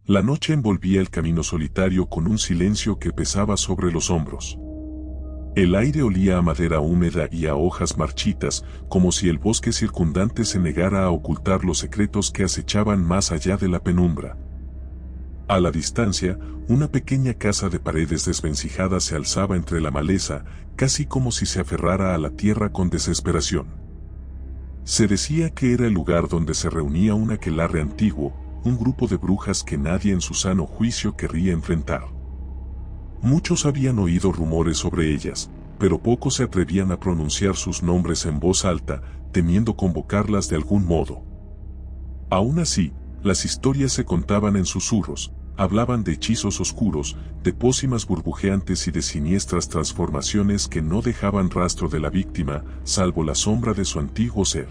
La noche envolvía el camino solitario con un silencio que pesaba sobre los hombros. El aire olía a madera húmeda y a hojas marchitas, como si el bosque circundante se negara a ocultar los secretos que acechaban más allá de la penumbra. A la distancia, una pequeña casa de paredes desvencijadas se alzaba entre la maleza, casi como si se aferrara a la tierra con desesperación. Se decía que era el lugar donde se reunía un aquelarre antiguo, un grupo de brujas que nadie en su sano juicio querría enfrentar. Muchos habían oído rumores sobre ellas, pero pocos se atrevían a pronunciar sus nombres en voz alta, temiendo convocarlas de algún modo. Aún así, las historias se contaban en susurros, hablaban de hechizos oscuros, de pócimas burbujeantes y de siniestras transformaciones que no dejaban rastro de la víctima, salvo la sombra de su antiguo ser.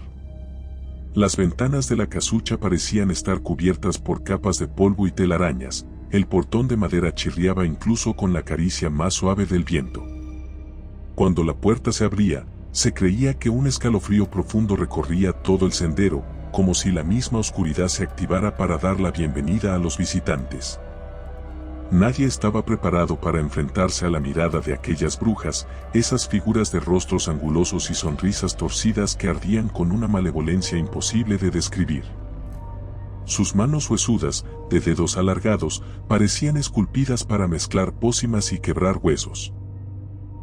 Las ventanas de la casucha parecían estar cubiertas por capas de polvo y telarañas, el portón de madera chirriaba incluso con la caricia más suave del viento. Cuando la puerta se abría, se creía que un escalofrío profundo recorría todo el sendero, como si la misma oscuridad se activara para dar la bienvenida a los visitantes. Nadie estaba preparado para enfrentarse a la mirada de aquellas brujas, esas figuras de rostros angulosos y sonrisas torcidas que ardían con una malevolencia imposible de describir. Sus manos huesudas, de dedos alargados, parecían esculpidas para mezclar pócimas y quebrar huesos.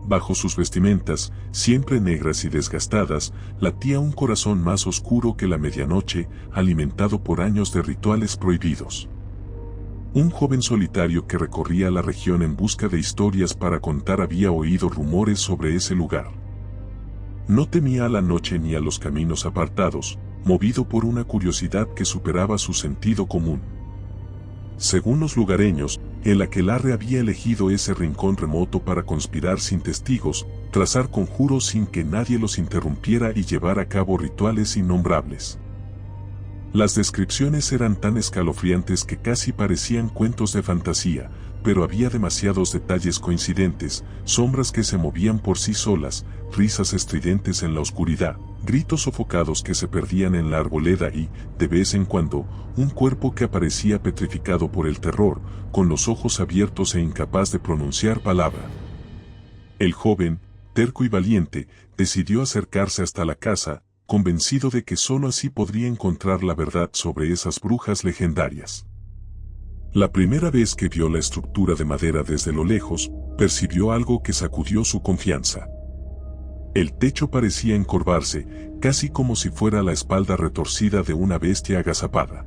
Bajo sus vestimentas, siempre negras y desgastadas, latía un corazón más oscuro que la medianoche, alimentado por años de rituales prohibidos. Un joven solitario que recorría la región en busca de historias para contar había oído rumores sobre ese lugar. No temía a la noche ni a los caminos apartados, movido por una curiosidad que superaba su sentido común. Según los lugareños, el aquelarre había elegido ese rincón remoto para conspirar sin testigos, trazar conjuros sin que nadie los interrumpiera y llevar a cabo rituales innombrables. Las descripciones eran tan escalofriantes que casi parecían cuentos de fantasía, pero había demasiados detalles coincidentes, sombras que se movían por sí solas, risas estridentes en la oscuridad, gritos sofocados que se perdían en la arboleda y, de vez en cuando, un cuerpo que aparecía petrificado por el terror, con los ojos abiertos e incapaz de pronunciar palabra. El joven, terco y valiente, decidió acercarse hasta la casa, convencido de que sólo así podría encontrar la verdad sobre esas brujas legendarias. La primera vez que vio la estructura de madera desde lo lejos, percibió algo que sacudió su confianza. El techo parecía encorvarse, casi como si fuera la espalda retorcida de una bestia agazapada.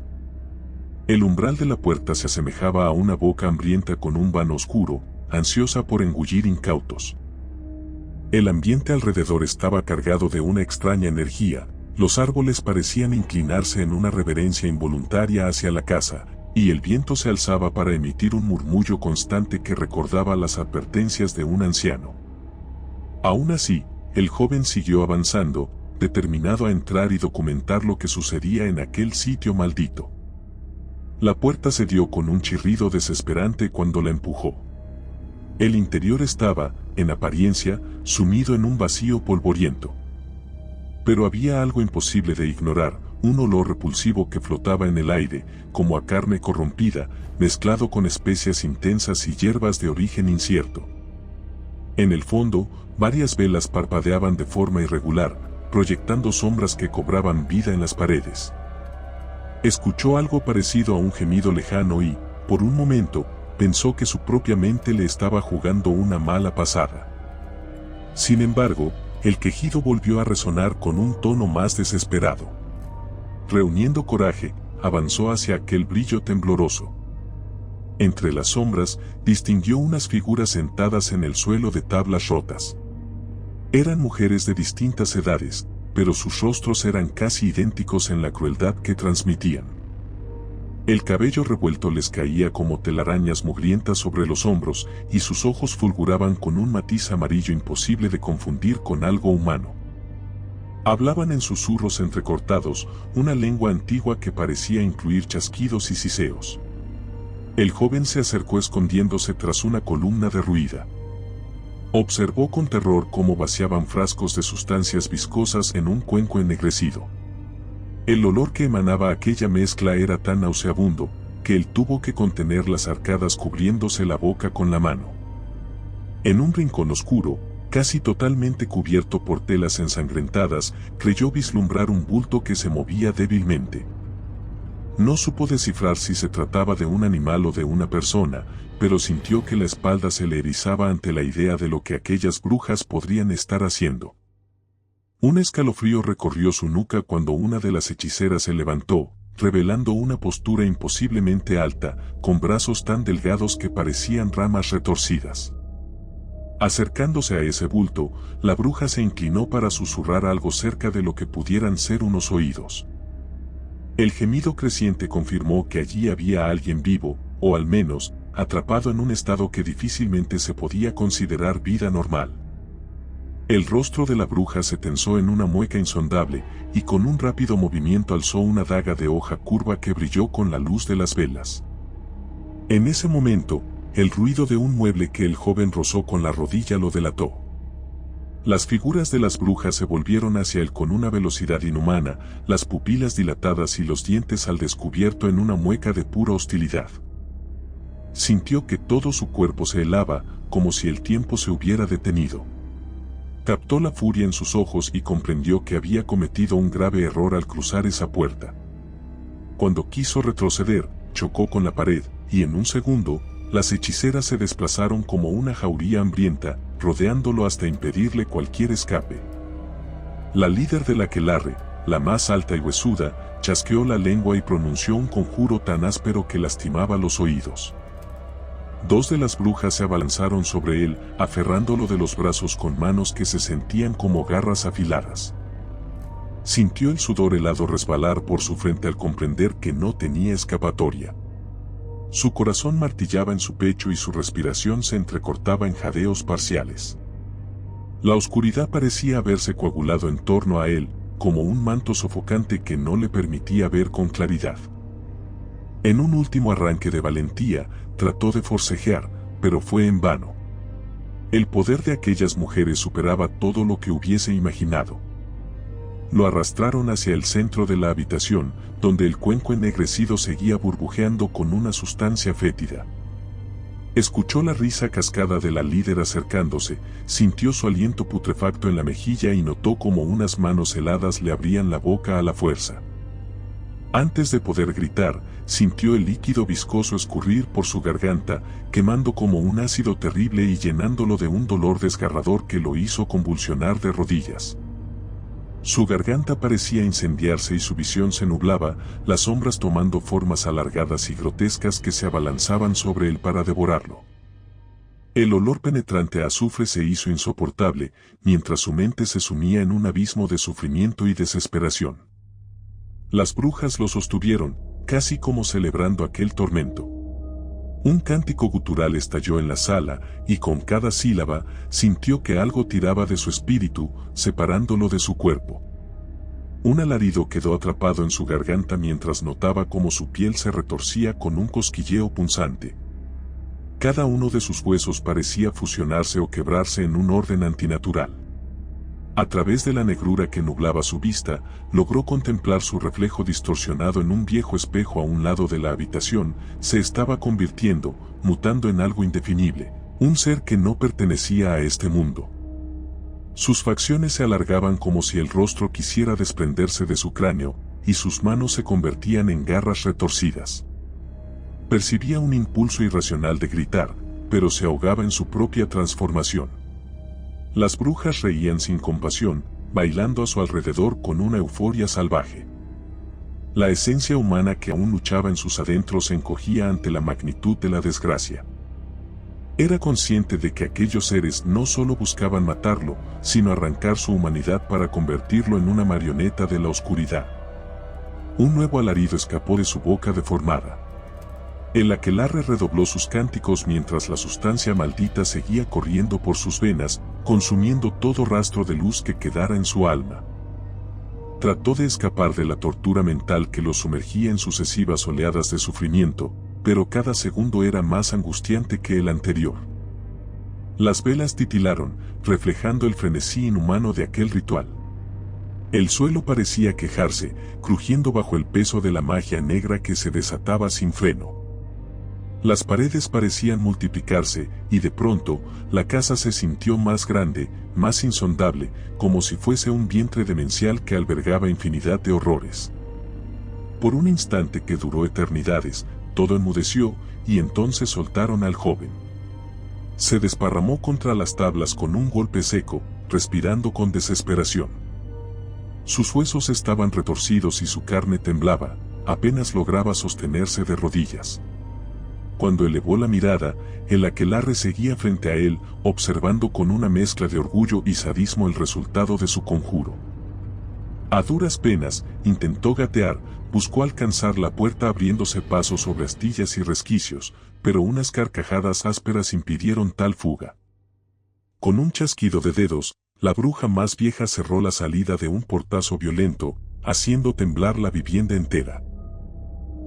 El umbral de la puerta se asemejaba a una boca hambrienta con un vano oscuro, ansiosa por engullir incautos. El ambiente alrededor estaba cargado de una extraña energía, los árboles parecían inclinarse en una reverencia involuntaria hacia la casa, y el viento se alzaba para emitir un murmullo constante que recordaba las advertencias de un anciano. Aún así, el joven siguió avanzando, determinado a entrar y documentar lo que sucedía en aquel sitio maldito. La puerta se dio con un chirrido desesperante cuando la empujó. El interior estaba, en apariencia, sumido en un vacío polvoriento. Pero había algo imposible de ignorar, un olor repulsivo que flotaba en el aire, como a carne corrompida, mezclado con especias intensas y hierbas de origen incierto. En el fondo, varias velas parpadeaban de forma irregular, proyectando sombras que cobraban vida en las paredes. Escuchó algo parecido a un gemido lejano y, por un momento, pensó que su propia mente le estaba jugando una mala pasada. Sin embargo, el quejido volvió a resonar con un tono más desesperado. Reuniendo coraje, avanzó hacia aquel brillo tembloroso. Entre las sombras, distinguió unas figuras sentadas en el suelo de tablas rotas. Eran mujeres de distintas edades, pero sus rostros eran casi idénticos en la crueldad que transmitían. El cabello revuelto les caía como telarañas mugrientas sobre los hombros, y sus ojos fulguraban con un matiz amarillo imposible de confundir con algo humano. Hablaban en susurros entrecortados, una lengua antigua que parecía incluir chasquidos y siseos. El joven se acercó escondiéndose tras una columna derruida. Observó con terror cómo vaciaban frascos de sustancias viscosas en un cuenco ennegrecido. El olor que emanaba aquella mezcla era tan nauseabundo, que él tuvo que contener las arcadas cubriéndose la boca con la mano. En un rincón oscuro, casi totalmente cubierto por telas ensangrentadas, creyó vislumbrar un bulto que se movía débilmente. No supo descifrar si se trataba de un animal o de una persona, pero sintió que la espalda se le erizaba ante la idea de lo que aquellas brujas podrían estar haciendo. Un escalofrío recorrió su nuca cuando una de las hechiceras se levantó, revelando una postura imposiblemente alta, con brazos tan delgados que parecían ramas retorcidas. Acercándose a ese bulto, la bruja se inclinó para susurrar algo cerca de lo que pudieran ser unos oídos. El gemido creciente confirmó que allí había alguien vivo, o al menos, atrapado en un estado que difícilmente se podía considerar vida normal. El rostro de la bruja se tensó en una mueca insondable, y con un rápido movimiento alzó una daga de hoja curva que brilló con la luz de las velas. En ese momento, el ruido de un mueble que el joven rozó con la rodilla lo delató. Las figuras de las brujas se volvieron hacia él con una velocidad inhumana, las pupilas dilatadas y los dientes al descubierto en una mueca de pura hostilidad. Sintió que todo su cuerpo se helaba, como si el tiempo se hubiera detenido. Captó la furia en sus ojos y comprendió que había cometido un grave error al cruzar esa puerta. Cuando quiso retroceder, chocó con la pared, y en un segundo, las hechiceras se desplazaron como una jauría hambrienta, rodeándolo hasta impedirle cualquier escape. La líder del aquelarre, la más alta y huesuda, chasqueó la lengua y pronunció un conjuro tan áspero que lastimaba los oídos. Dos de las brujas se abalanzaron sobre él, aferrándolo de los brazos con manos que se sentían como garras afiladas. Sintió el sudor helado resbalar por su frente al comprender que no tenía escapatoria. Su corazón martillaba en su pecho y su respiración se entrecortaba en jadeos parciales. La oscuridad parecía haberse coagulado en torno a él, como un manto sofocante que no le permitía ver con claridad. En un último arranque de valentía, trató de forcejear, pero fue en vano. El poder de aquellas mujeres superaba todo lo que hubiese imaginado. Lo arrastraron hacia el centro de la habitación, donde el cuenco ennegrecido seguía burbujeando con una sustancia fétida. Escuchó la risa cascada de la líder acercándose, sintió su aliento putrefacto en la mejilla y notó como unas manos heladas le abrían la boca a la fuerza. Antes de poder gritar, sintió el líquido viscoso escurrir por su garganta, quemando como un ácido terrible y llenándolo de un dolor desgarrador que lo hizo convulsionar de rodillas. Su garganta parecía incendiarse y su visión se nublaba, las sombras tomando formas alargadas y grotescas que se abalanzaban sobre él para devorarlo. El olor penetrante a azufre se hizo insoportable, mientras su mente se sumía en un abismo de sufrimiento y desesperación. Las brujas lo sostuvieron, casi como celebrando aquel tormento. Un cántico gutural estalló en la sala, y con cada sílaba, sintió que algo tiraba de su espíritu, separándolo de su cuerpo. Un alarido quedó atrapado en su garganta mientras notaba cómo su piel se retorcía con un cosquilleo punzante. Cada uno de sus huesos parecía fusionarse o quebrarse en un orden antinatural. A través de la negrura que nublaba su vista, logró contemplar su reflejo distorsionado en un viejo espejo a un lado de la habitación. Se estaba convirtiendo, mutando en algo indefinible, un ser que no pertenecía a este mundo. Sus facciones se alargaban como si el rostro quisiera desprenderse de su cráneo, y sus manos se convertían en garras retorcidas. Percibía un impulso irracional de gritar, pero se ahogaba en su propia transformación. Las brujas reían sin compasión, bailando a su alrededor con una euforia salvaje. La esencia humana que aún luchaba en sus adentros se encogía ante la magnitud de la desgracia. Era consciente de que aquellos seres no solo buscaban matarlo, sino arrancar su humanidad para convertirlo en una marioneta de la oscuridad. Un nuevo alarido escapó de su boca deformada. El aquelarre redobló sus cánticos mientras la sustancia maldita seguía corriendo por sus venas, consumiendo todo rastro de luz que quedara en su alma. Trató de escapar de la tortura mental que lo sumergía en sucesivas oleadas de sufrimiento, pero cada segundo era más angustiante que el anterior. Las velas titilaron, reflejando el frenesí inhumano de aquel ritual. El suelo parecía quejarse, crujiendo bajo el peso de la magia negra que se desataba sin freno. Las paredes parecían multiplicarse, y de pronto, la casa se sintió más grande, más insondable, como si fuese un vientre demencial que albergaba infinidad de horrores. Por un instante que duró eternidades, todo enmudeció, y entonces soltaron al joven. Se desparramó contra las tablas con un golpe seco, respirando con desesperación. Sus huesos estaban retorcidos y su carne temblaba, apenas lograba sostenerse de rodillas. Cuando elevó la mirada, el aquelarre seguía frente a él, observando con una mezcla de orgullo y sadismo el resultado de su conjuro. A duras penas, intentó gatear, buscó alcanzar la puerta abriéndose paso sobre astillas y resquicios, pero unas carcajadas ásperas impidieron tal fuga. Con un chasquido de dedos, la bruja más vieja cerró la salida de un portazo violento, haciendo temblar la vivienda entera.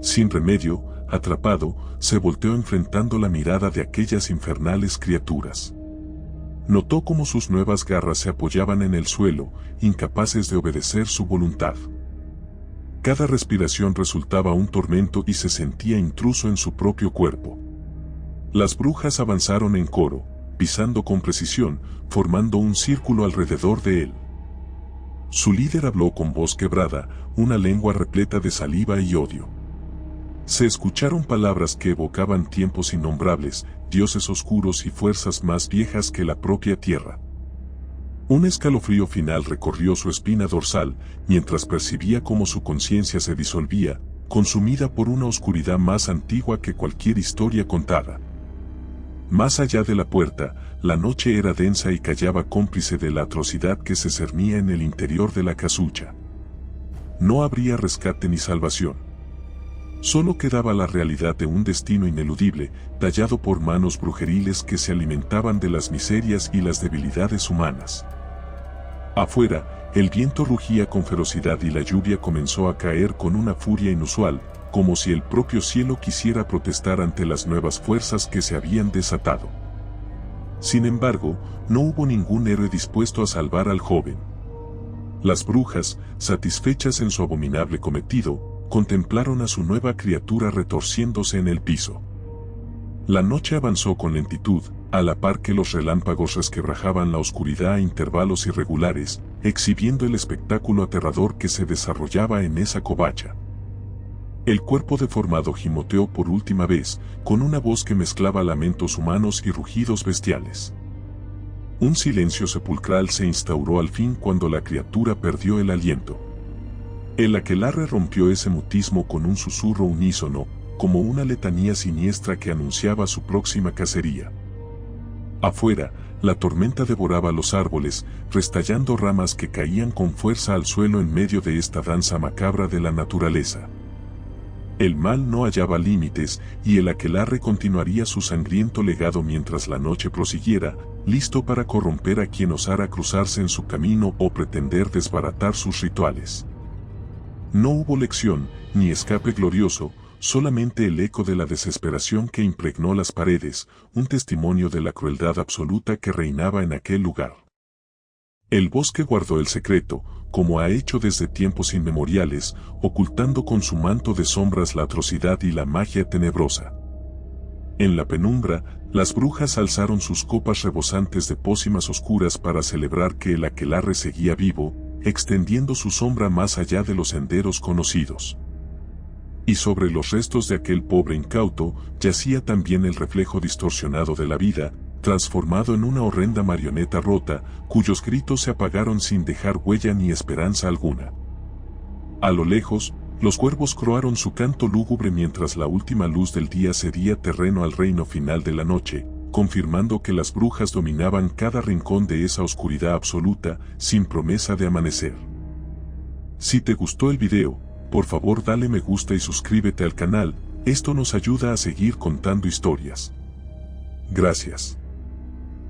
Sin remedio, atrapado, se volteó enfrentando la mirada de aquellas infernales criaturas. Notó cómo sus nuevas garras se apoyaban en el suelo, incapaces de obedecer su voluntad. Cada respiración resultaba un tormento y se sentía intruso en su propio cuerpo. Las brujas avanzaron en coro, pisando con precisión, formando un círculo alrededor de él. Su líder habló con voz quebrada, una lengua repleta de saliva y odio. Se escucharon palabras que evocaban tiempos innombrables, dioses oscuros y fuerzas más viejas que la propia tierra. Un escalofrío final recorrió su espina dorsal, mientras percibía cómo su conciencia se disolvía, consumida por una oscuridad más antigua que cualquier historia contada. Más allá de la puerta, la noche era densa y callaba cómplice de la atrocidad que se cernía en el interior de la casucha. No habría rescate ni salvación. Solo quedaba la realidad de un destino ineludible, tallado por manos brujeriles que se alimentaban de las miserias y las debilidades humanas. Afuera, el viento rugía con ferocidad y la lluvia comenzó a caer con una furia inusual, como si el propio cielo quisiera protestar ante las nuevas fuerzas que se habían desatado. Sin embargo, no hubo ningún héroe dispuesto a salvar al joven. Las brujas, satisfechas en su abominable cometido, contemplaron a su nueva criatura retorciéndose en el piso. La noche avanzó con lentitud, a la par que los relámpagos resquebrajaban la oscuridad a intervalos irregulares, exhibiendo el espectáculo aterrador que se desarrollaba en esa covacha. El cuerpo deformado gimoteó por última vez, con una voz que mezclaba lamentos humanos y rugidos bestiales. Un silencio sepulcral se instauró al fin cuando la criatura perdió el aliento. El aquelarre rompió ese mutismo con un susurro unísono, como una letanía siniestra que anunciaba su próxima cacería. Afuera, la tormenta devoraba los árboles, restallando ramas que caían con fuerza al suelo en medio de esta danza macabra de la naturaleza. El mal no hallaba límites, y el aquelarre continuaría su sangriento legado mientras la noche prosiguiera, listo para corromper a quien osara cruzarse en su camino o pretender desbaratar sus rituales. No hubo lección, ni escape glorioso, solamente el eco de la desesperación que impregnó las paredes, un testimonio de la crueldad absoluta que reinaba en aquel lugar. El bosque guardó el secreto, como ha hecho desde tiempos inmemoriales, ocultando con su manto de sombras la atrocidad y la magia tenebrosa. En la penumbra, las brujas alzaron sus copas rebosantes de pócimas oscuras para celebrar que el aquelarre seguía vivo, extendiendo su sombra más allá de los senderos conocidos. Y sobre los restos de aquel pobre incauto, yacía también el reflejo distorsionado de la vida, transformado en una horrenda marioneta rota, cuyos gritos se apagaron sin dejar huella ni esperanza alguna. A lo lejos, los cuervos croaron su canto lúgubre mientras la última luz del día cedía terreno al reino final de la noche, confirmando que las brujas dominaban cada rincón de esa oscuridad absoluta, sin promesa de amanecer. Si te gustó el video, por favor dale me gusta y suscríbete al canal, esto nos ayuda a seguir contando historias. Gracias.